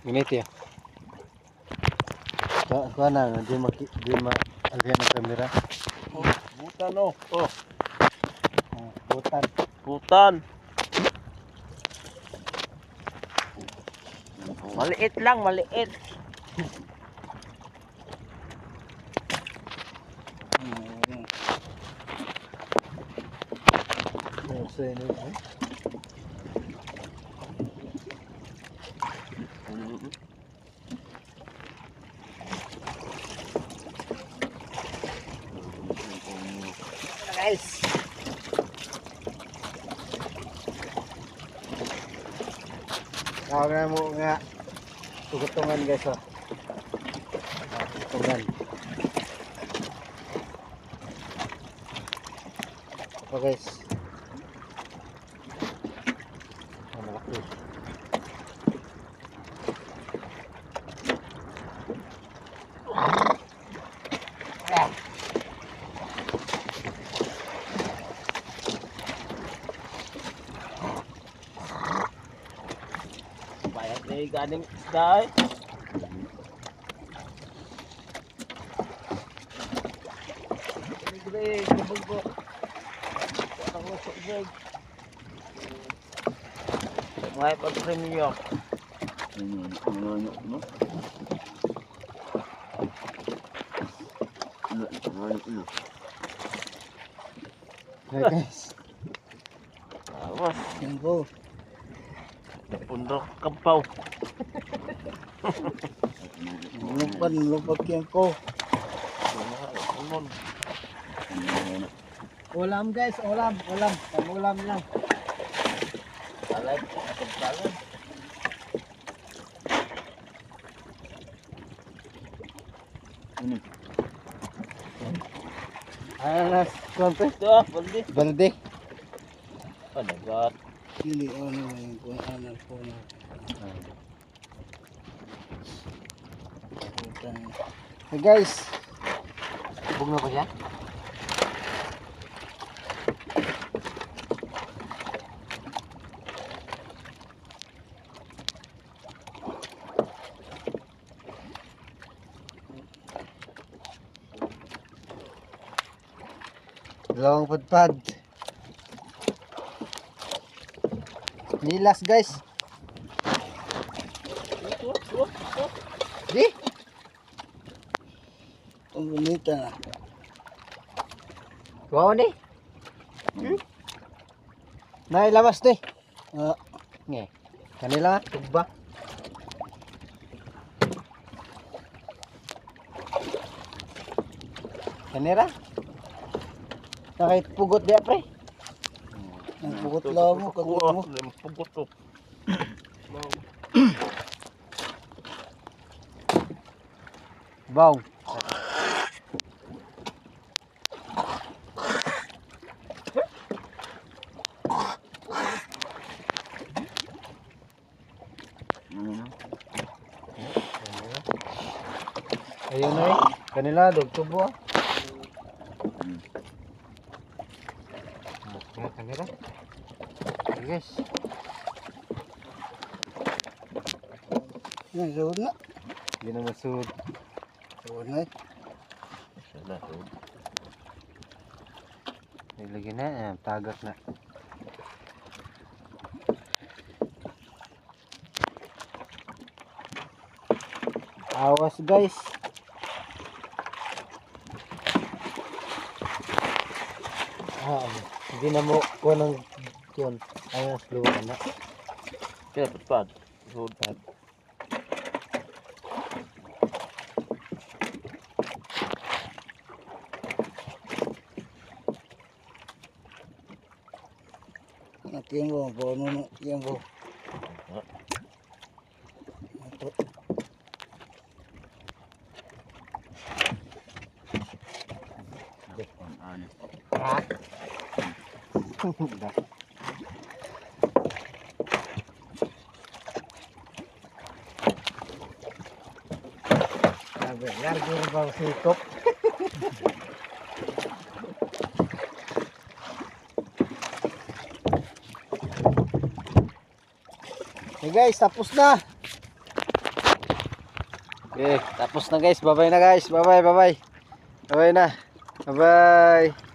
Init ya. Kuha na, di alhin ang kamera. Oh, butan oh. Oh, Butan. butan. Maliit lang, maliit. Guys. Tawag na mo nga tugutungan guys oh. Tugutungan. Apa guys? Malaki. Bayad na yung ganing isda eh. Greg, kabog ko. Parang usok, Greg. May pag-premium. Hey guys. Awas, Yan po. pundok kampaw. Lumpad yan po. Unon. Ulam guys, ulam. Pang-ulam lang. Salad, atong salad. Ano konti? Ito, baldi. Balde. Panagat. Pili ano yung kuhaan po na. Hey guys. Bug na ko siya? Dalawang padpad. Nilas guys. Di. Ang bonita na. Wow ni. Nailamas ni. Nge. Kanila tugba. Kanira. Kahit pugot dia pre. Ang pugot lang mo kagot mo. Pugot to. Bawng. Ayun na eh. Kanila dugtubo ah. Kanila. Guys. Yan, suod na. Hindi na masuod. Suod na eh. Ilagay na, tagak na. Awas guys. Hindi na mo ko ng yun. Ayun, luwa na. Kaya patpad. Sudad. Natin mo, paano yan po. Largo na ba ang sikop? Hey guys, tapos na. Okay, tapos na guys. Bye-bye na guys. Bye-bye, bye-bye. Bye-bye na. Bye-bye.